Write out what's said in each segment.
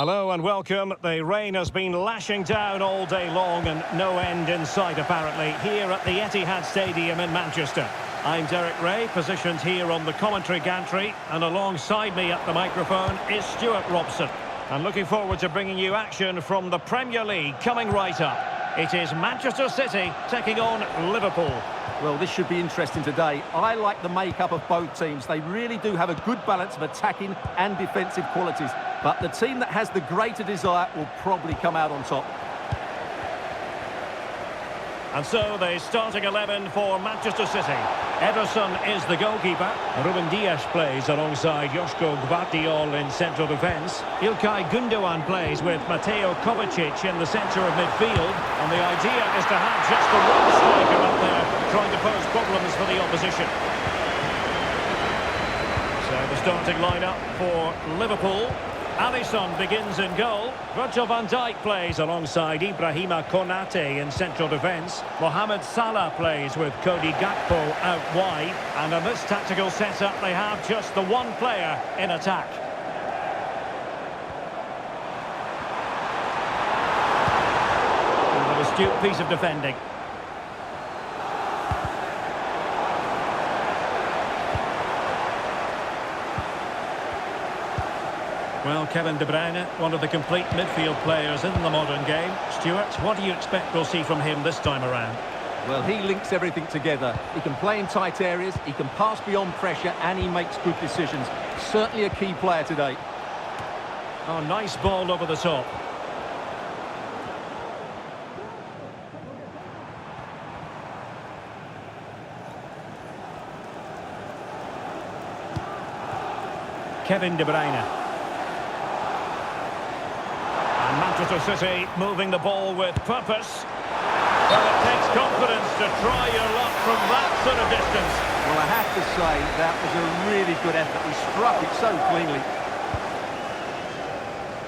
Hello and welcome. The rain has been lashing down all day long and no end in sight apparently here at the Etihad Stadium in Manchester. I'm Derek Ray, positioned here on the commentary gantry, and alongside me at the microphone is Stuart Robson. I'm looking forward to bringing you action from the Premier League coming right up. It is Manchester City taking on Liverpool. Well, this should be interesting today. I like the makeup of both teams. They really do have a good balance of attacking and defensive qualities. But the team that has the greater desire will probably come out on top. And so the starting 11 for Manchester City. Ederson is the goalkeeper. Ruben Dias plays alongside Joško Gvardiol in central defence. Ilkay Gundogan plays with Mateo Kovacic in the centre of midfield. And the idea is to have just the one striker up there trying to pose problems for the opposition. So the starting lineup for Liverpool. Alisson begins in goal. Virgil van Dijk plays alongside Ibrahima Konate in central defence. Mohamed Salah plays with Cody Gakpo out wide. And in this tactical setup, they have just the one player in attack. And an astute piece of defending. Well, Kevin De Bruyne, one of the complete midfield players in the modern game. Stuart, what do you expect we'll see from him this time around? Well, he links everything together. He can play in tight areas, he can pass beyond pressure, and he makes good decisions. Certainly a key player today. Oh, nice ball over the top. Kevin De Bruyne. Manchester City moving the ball with purpose. Well, it takes confidence to try your luck from that sort of distance. Well, I have to say, that was a really good effort. He struck it so cleanly.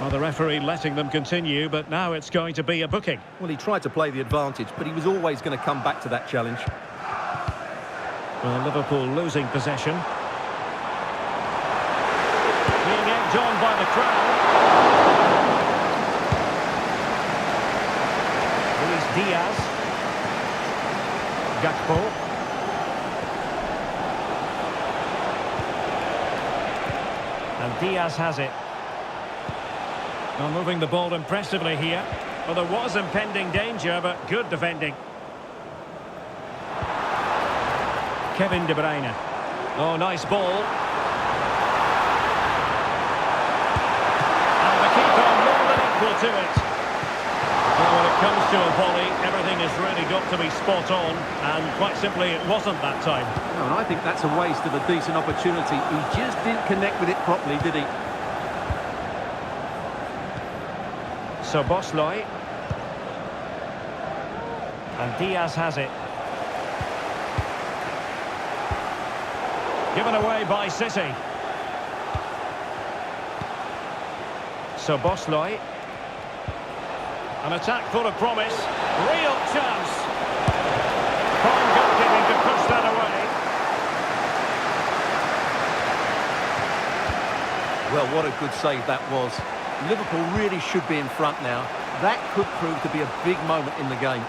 Well, the referee letting them continue, but now it's going to be a booking. Well, he tried to play the advantage, but he was always going to come back to that challenge. Well, Liverpool losing possession. Being egged on by the crowd. Diaz. Gakpo. And Diaz has it. Well, moving the ball impressively here. Well, there was impending danger, but good defending. Kevin De Bruyne. Oh, nice ball. And the keeper more than equal to it. Well, when it comes to a volley, everything has really got to be spot on, and quite simply, it wasn't that time. No, and I think that's a waste of a decent opportunity. He just didn't connect with it properly, did he? So Bosley. And Diaz has it. Given away by City. So Bosley. An attack full of promise. Real chance. Fine goalkeeping to push that away. Well, what a good save that was. Liverpool really should be in front now. That could prove to be a big moment in the game.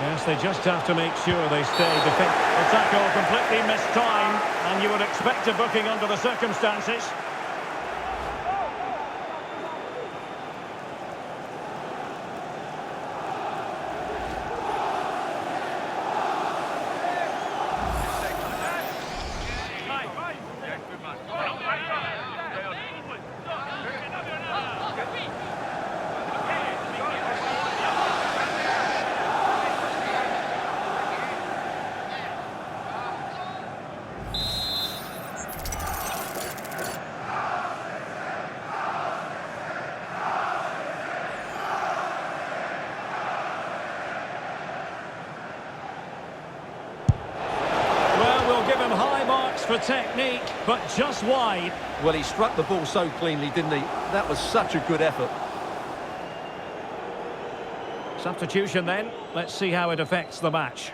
Yes, they just have to make sure they stay defensive. The tackle completely missed time, and you would expect a booking under the circumstances. For technique, but just wide. Well, he struck the ball so cleanly, didn't he? That was such a good effort. Substitution then. Let's see how it affects the match.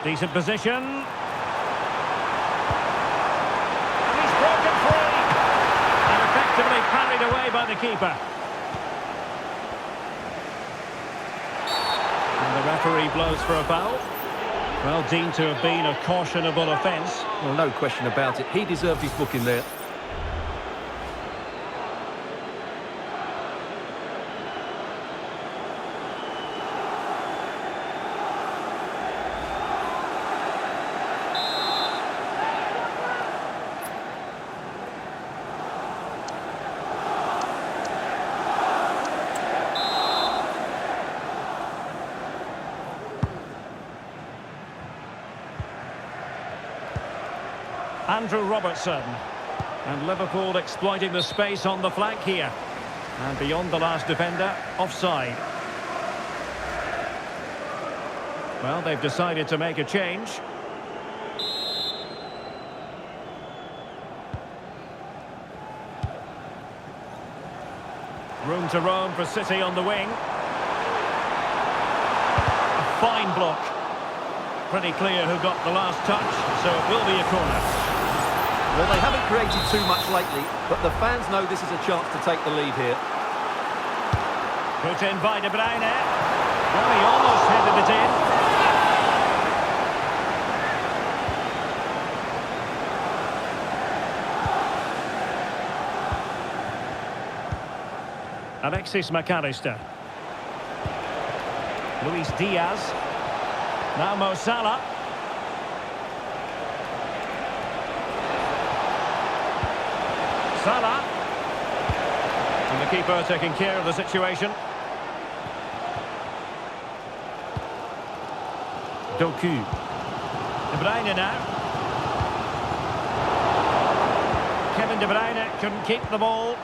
Decent position. And he's broken free. And effectively parried away by the keeper. And the referee blows for a foul. Well, deemed to have been a cautionable offence. Well, no question about it. He deserved his booking there. Andrew Robertson. And Liverpool exploiting the space on the flank here. And beyond the last defender, offside. Well, they've decided to make a change. Room to roam for City on the wing. A fine block. Pretty clear who got the last touch, so it will be a corner. Well, they haven't created too much lately, but the fans know this is a chance to take the lead here. Put in by De Bruyne. Well, he almost headed it in. Alexis McAllister. Luis Diaz. Now Mo Salah. Salah. And the keeper taking care of the situation. Doku. De Bruyne now. Kevin De Bruyne couldn't keep the ball.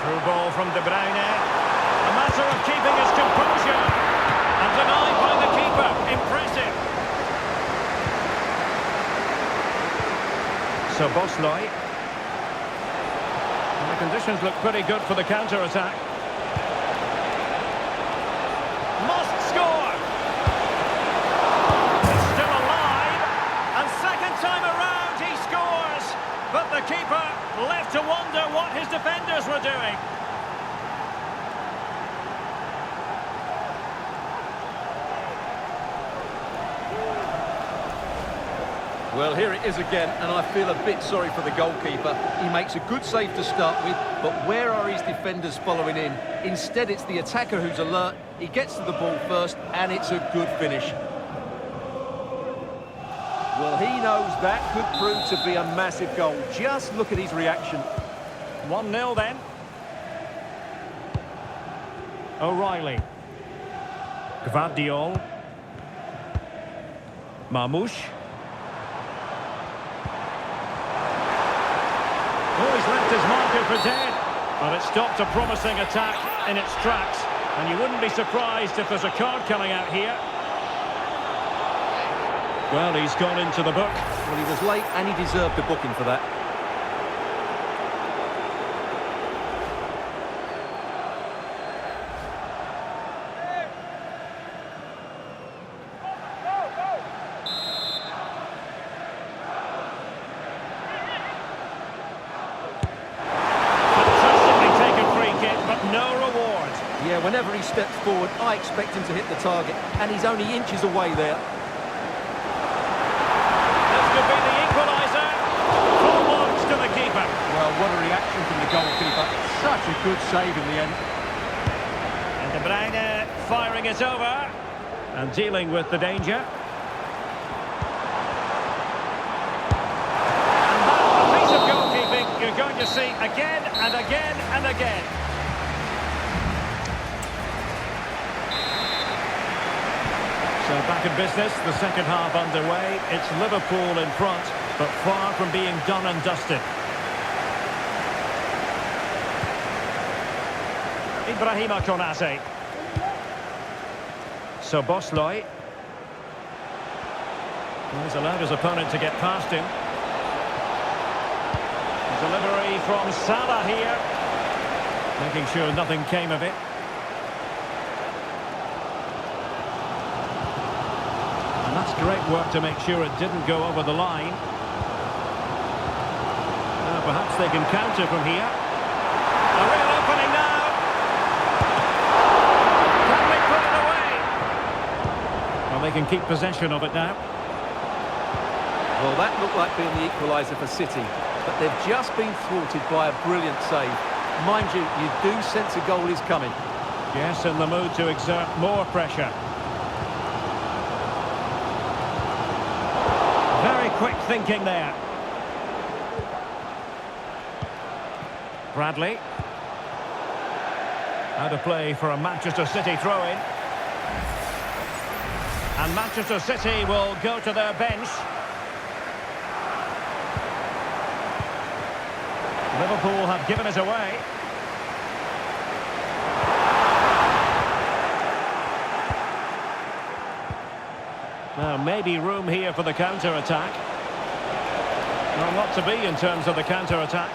Through ball from De Bruyne. A matter of keeping his composure. And denied by the keeper. Impressive. So Bosley. And the conditions look pretty good for the counter-attack. Must score. It's still alive. And second time around he scores. But the keeper left to wonder what his defenders were doing. Well, here it is again, and I feel a bit sorry for the goalkeeper. He makes a good save to start with, but where are his defenders following in? Instead, it's the attacker who's alert. He gets to the ball first, and it's a good finish. Well, he knows that could prove to be a massive goal. Just look at his reaction. 1-0 then. O'Reilly. Gvardiol. Marmoush. Oh, he's left his marker for dead. But it stopped a promising attack in its tracks. And you wouldn't be surprised if there's a card coming out here. Well, he's gone into the book. Well, he was late and he deserved a booking for that. Fantastically taken free kick, but no reward. Yeah, whenever he steps forward, I expect him to hit the target, and he's only inches away there. Could be the equaliser. Full marks to the keeper. Well, what a reaction from the goalkeeper. Such a good save in the end. And De Bruyne firing it over. And dealing with the danger. And that's a piece of goalkeeping you're going to see again and again and again. So back in business, the second half underway. It's Liverpool in front, but far from being done and dusted. Ibrahima Konate. So Bosley. Well, he's allowed his opponent to get past him. Delivery from Salah here. Making sure nothing came of it. And that's great work to make sure it didn't go over the line. Perhaps they can counter from here. A real opening now. Can they put it away? Well, they can keep possession of it now. Well, that looked like being the equaliser for City, but they've just been thwarted by a brilliant save. Mind you, you do sense a goal is coming. Yes, in the mood to exert more pressure. Very quick thinking there. Bradley. Out of play for a Manchester City throw-in. And Manchester City will go to their bench. Liverpool have given it away. Now, maybe room here for the counter-attack. Well, not to be in terms of the counter-attack.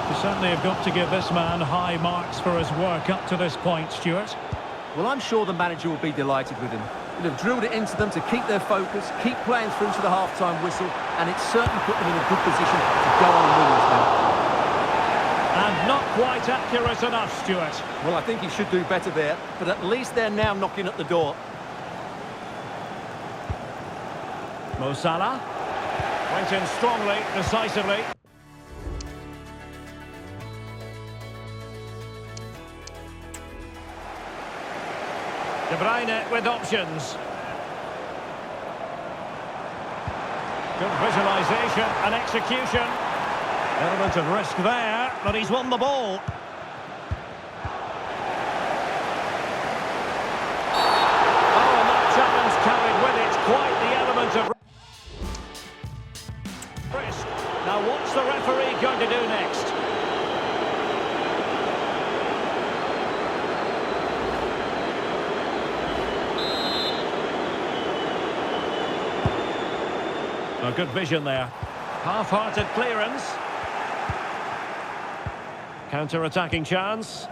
You certainly have got to give this man high marks for his work up to this point, Stuart. Well, I'm sure the manager will be delighted with him. He'll have drilled it into them to keep their focus, keep playing through to the half-time whistle, and it's certainly put them in a good position to go on and win this now. And not quite accurate enough, Stuart. Well, I think he should do better there, but at least they're now knocking at the door. Mo Salah went in strongly, decisively. De Bruyne with options. Good visualisation and execution. Element of risk there, but he's won the ball. Oh, and that challenge carried with it quite the element of risk. Now what's the referee going to do next? A good vision there. Half-hearted clearance. Counter-attacking chance.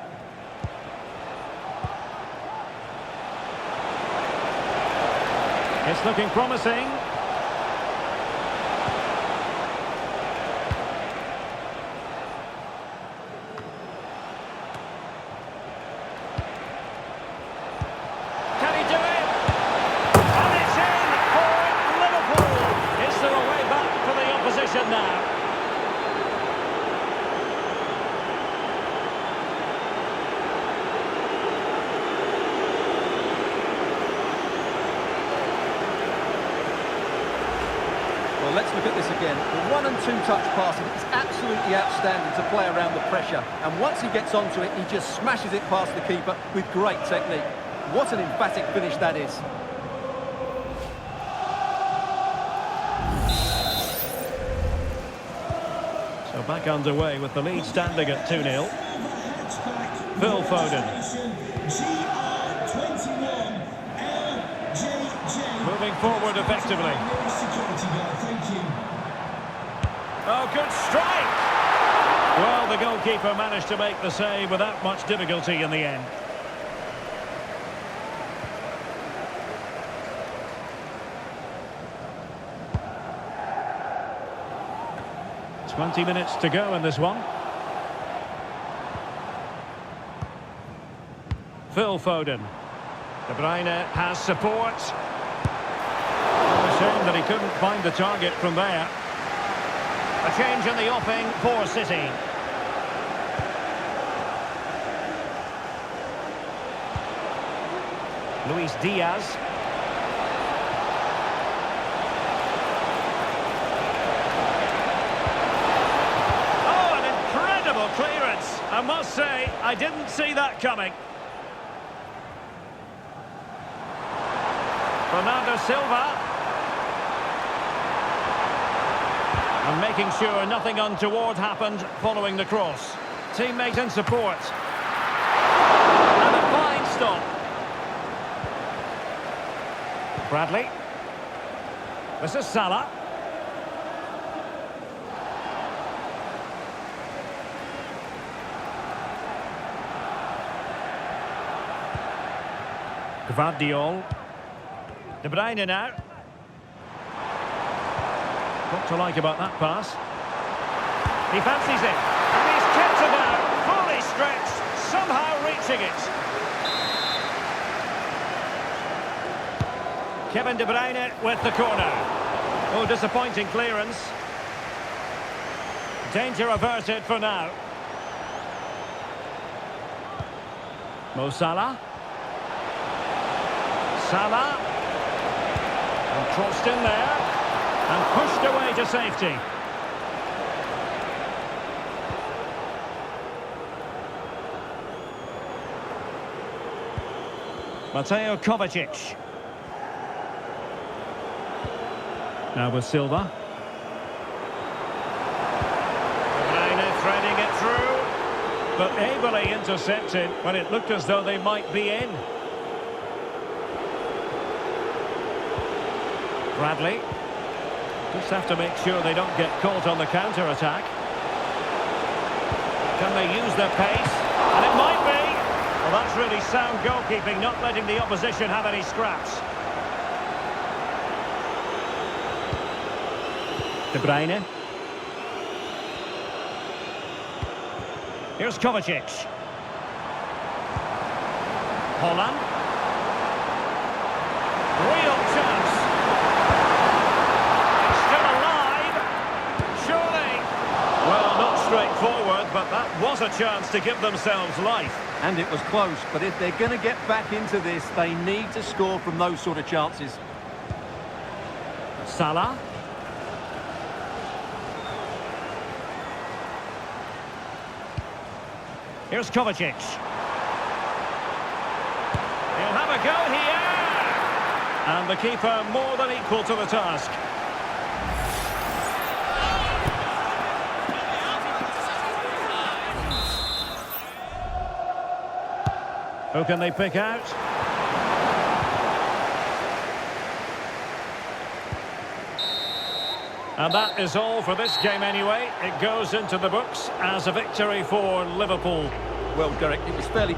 It's looking promising. Can he do it? And it's in for Liverpool. Is there a way back for the opposition now? Well, let's look at this again. The 1- and 2-touch passing is absolutely outstanding to play around the pressure. And once he gets onto it, he just smashes it past the keeper with great technique. What an emphatic finish that is. So back underway with the lead standing at 2-0. Phil Foden. Moving forward effectively. Oh, good strike! Well, the goalkeeper managed to make the save without much difficulty in the end. "20 minutes to go in this one. Phil Foden. De Bruyne has support. A shame that he couldn't find the target from there. A change in the offing for City. Luis Diaz. Oh, an incredible clearance. I must say, I didn't see that coming. Bernardo Silva. And making sure nothing untoward happened following the cross. Teammate in support. And a fine stop. Bradley. This is Salah. Gvardiol. De Bruyne now. What to like about that pass? He fancies it. And he's kept it out. Fully stretched. Somehow reaching it. Kevin De Bruyne with the corner. Oh, disappointing clearance. Danger averted for now. Mo Salah. Salah. And crossed in there. And pushed away to safety. Mateo Kovacic. Now with Silva. Threading it through, but ably intercepted when it looked as though they might be in. Bradley. Just have to make sure they don't get caught on the counter-attack. Can they use their pace? And it might be. Well, that's really sound goalkeeping, not letting the opposition have any scraps. De Bruyne. Here's Kovacic. Holland. Real chance. It's still alive. Surely. Well, not straightforward, but that was a chance to give themselves life. And it was close, but if they're going to get back into this, they need to score from those sort of chances. Salah. Here's Kovacic. He'll have a go here. And the keeper more than equal to the task. Who can they pick out? And that is all for this game anyway. It goes into the books as a victory for Liverpool. Well, Derek, it was fairly